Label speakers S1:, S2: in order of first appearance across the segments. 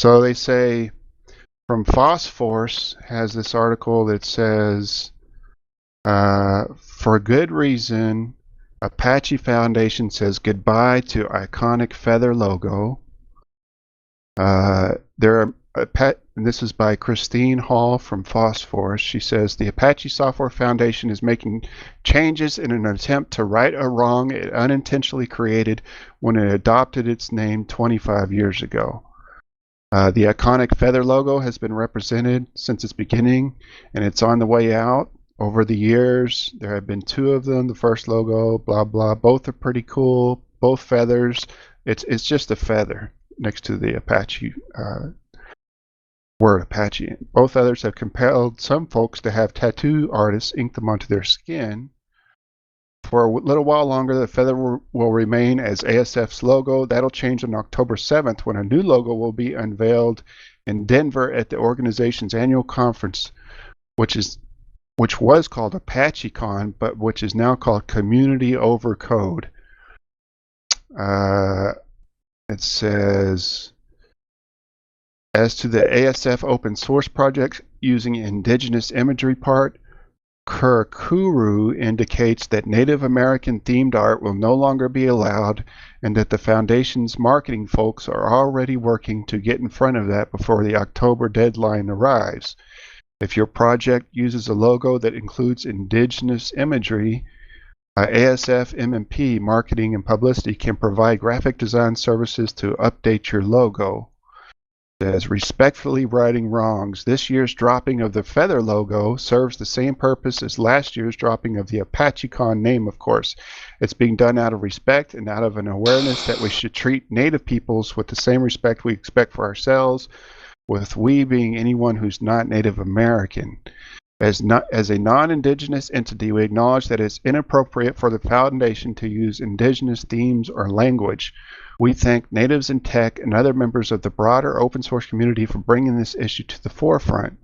S1: So they say from Phosphorus has this article that says, for good reason, Apache Foundation says goodbye to iconic feather logo. And this is by Christine Hall from Phosphorus. She says the Apache Software Foundation is making changes in an attempt to right a wrong it unintentionally created when it adopted its name 25 years ago. The iconic feather logo has been represented since its beginning, and it's on the way out. Over the years, there have been 2 of them. The first logo, blah, blah. Both are pretty cool. Both feathers. It's just a feather next to the Apache word Apache. Both others have compelled some folks to have tattoo artists ink them onto their skin. For a little while longer, the feather will remain as ASF's logo. That'll change on October 7th when a new logo will be unveiled in Denver at the organization's annual conference, which was called ApacheCon, but which is now called Community Over Code. It says, as to the ASF open source project using indigenous imagery part, Kurkuru indicates that Native American themed art will no longer be allowed and that the Foundation's marketing folks are already working to get in front of that before the October deadline arrives. If your project uses a logo that includes indigenous imagery, ASF MMP Marketing and Publicity can provide graphic design services to update your logo. It says, respectfully righting wrongs. This year's dropping of the feather logo serves the same purpose as last year's dropping of the ApacheCon name, of course. It's being done out of respect and out of an awareness that we should treat Native peoples with the same respect we expect for ourselves, with we being anyone who's not Native American. As a non-indigenous entity, we acknowledge that it's inappropriate for the Foundation to use indigenous themes or language. We thank natives in tech and other members of the broader open source community for bringing this issue to the forefront.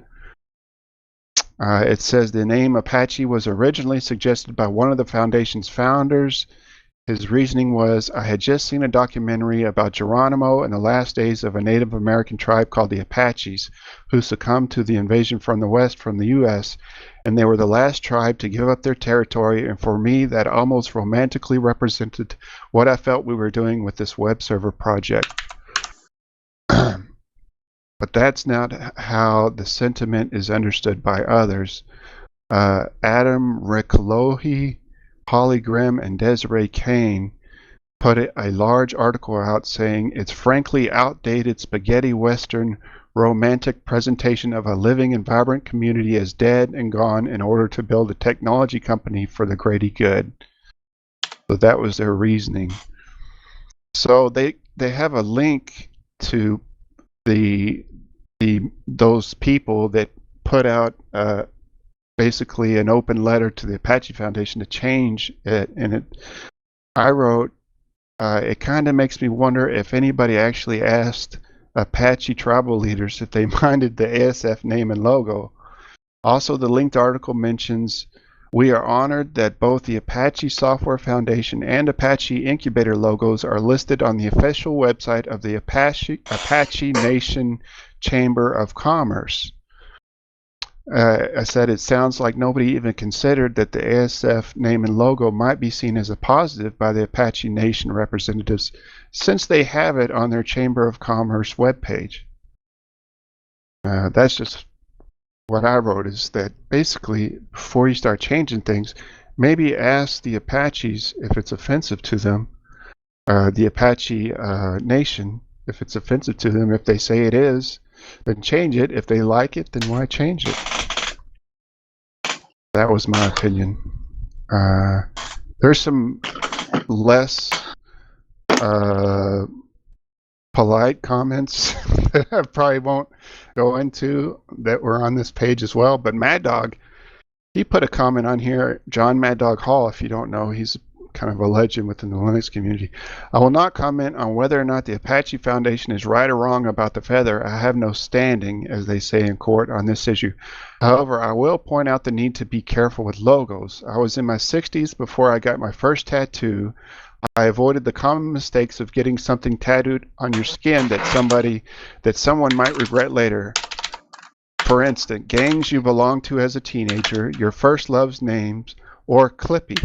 S1: It says the name Apache was originally suggested by one of the Foundation's founders. His reasoning was, I had just seen a documentary about Geronimo and the last days of a Native American tribe called the Apaches, who succumbed to the invasion from the west from the U.S., and they were the last tribe to give up their territory, and for me that almost romantically represented what I felt we were doing with this web server project. But that's not how the sentiment is understood by others. Adam Ricklohi, Holly Grimm, and Desiree Kane put a large article out saying it's frankly outdated spaghetti western romantic presentation of a living and vibrant community as dead and gone in order to build a technology company for the greater good. So that was their reasoning. So they have a link to those people that put out basically an open letter to the Apache Foundation to change it, and I wrote, it kind of makes me wonder if anybody actually asked Apache tribal leaders if they minded the ASF name and logo. Also, the linked article mentions, we are honored that both the Apache Software Foundation and Apache Incubator logos are listed on the official website of the Apache Nation Chamber of Commerce. I said it sounds like nobody even considered that the ASF name and logo might be seen as a positive by the Apache Nation representatives since they have it on their Chamber of Commerce webpage. That's just what I wrote, is that basically before you start changing things, maybe ask the Apaches if it's offensive to them, the Apache Nation, if it's offensive to them. If they say it is, then change it. If they like it, then why change it? That was my opinion. There's some less polite comments that I probably won't go into that were on this page as well, but Mad Dog, he put a comment on here. John Mad Dog Hall, if you don't know, he's kind of a legend within the Linux community. I will not comment on whether or not the Apache Foundation is right or wrong about the feather. I have no standing, as they say in court, on this issue. However, I will point out the need to be careful with logos. I was in my 60s before I got my first tattoo. I avoided the common mistakes of getting something tattooed on your skin that someone might regret later. For instance, gangs you belonged to as a teenager, your first love's names, or Clippy.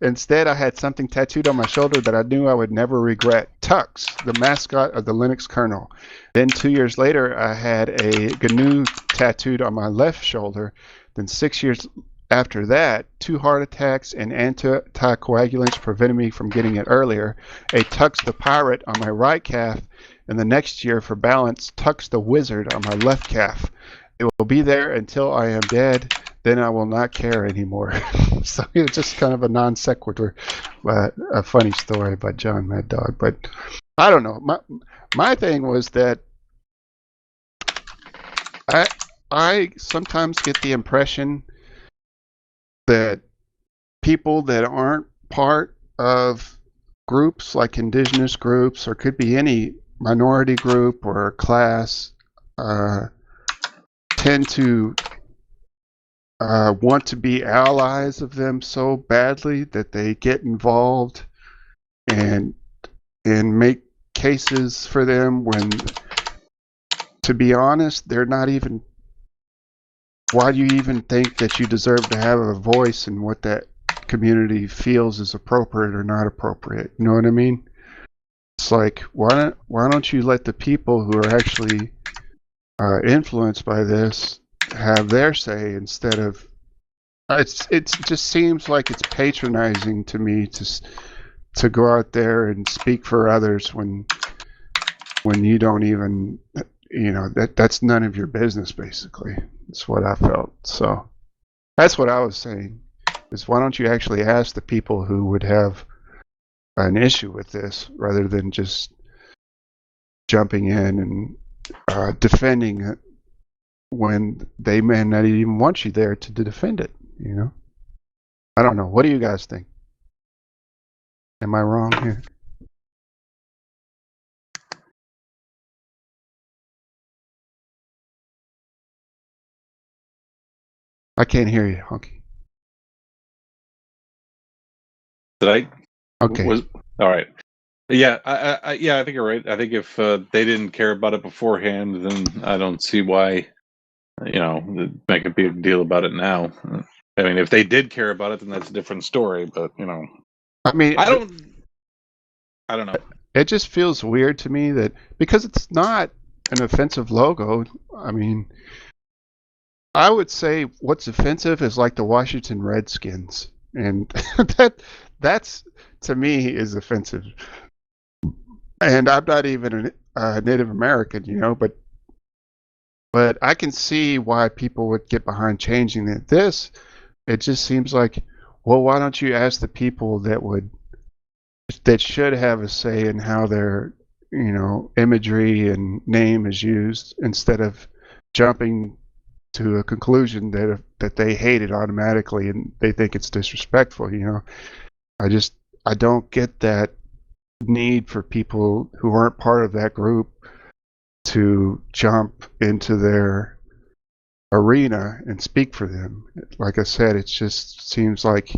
S1: Instead, I had something tattooed on my shoulder that I knew I would never regret. Tux, the mascot of the Linux kernel. Then 2 years later, I had a GNU tattooed on my left shoulder. Then 6 years after that, 2 heart attacks and anticoagulants prevented me from getting it earlier. A Tux the pirate on my right calf, and the next year, for balance, Tux the wizard on my left calf. It will be there until I am dead. Then I will not care anymore. So it's just kind of a non sequitur, but a funny story by John Mad Dog. But I don't know. My thing was that I sometimes get the impression that people that aren't part of groups like indigenous groups, or could be any minority group or class, tend to want to be allies of them so badly that they get involved and make cases for them when, to be honest, they're not even. Why do you even think that you deserve to have a voice in what that community feels is appropriate or not appropriate? You know what I mean? It's like, why don't you let the people who are actually influenced by this have their say instead of. It just seems like it's patronizing to me to go out there and speak for others when you don't even, that's none of your business, basically. That's what I felt. So that's what I was saying, is why don't you actually ask the people who would have an issue with this rather than just jumping in and defending it when they may not even want you there to defend it, I don't know. What do you guys think? Am I wrong here? I can't hear you, Honky.
S2: Did I?
S1: Okay.
S2: All right. Yeah, I think you're right. I think if they didn't care about it beforehand, then I don't see why, make a big deal about it now. I mean, if they did care about it, then that's a different story. But
S1: I mean,
S2: I don't know.
S1: It just feels weird to me that, because it's not an offensive logo. I mean, I would say what's offensive is like the Washington Redskins, and that's to me is offensive. And I'm not even a Native American, but I can see why people would get behind changing it. It just seems like, well, why don't you ask the people that should have a say in how their, imagery and name is used, instead of jumping to a conclusion that they hate it automatically and they think it's disrespectful. I don't get that need for people who aren't part of that group to jump into their arena and speak for them. Like I said, it just seems like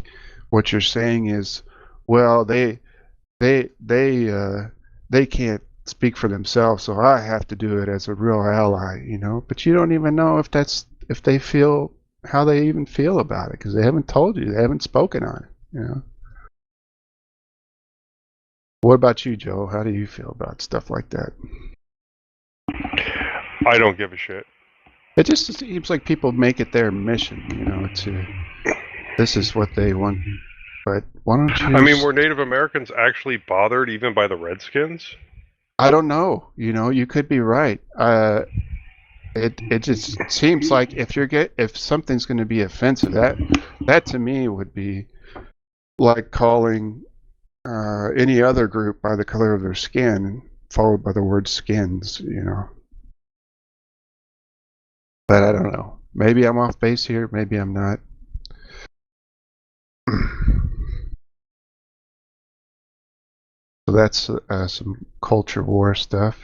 S1: what you're saying is, well, they can't speak for themselves, so I have to do it as a real ally, But you don't even know if they feel how they even feel about it, because they haven't told you, they haven't spoken on it, What about you, Joe? How do you feel about stuff like that?
S3: I don't give a shit.
S1: It just seems like people make it their mission, this is what they want. But why don't you?
S3: I mean, were Native Americans actually bothered even by the Redskins?
S1: I don't know. You could be right. It just seems like if something's going to be offensive, that to me would be like calling any other group by the color of their skin, followed by the word skins. But I don't know. Maybe I'm off base here. Maybe I'm not. So that's some culture war stuff.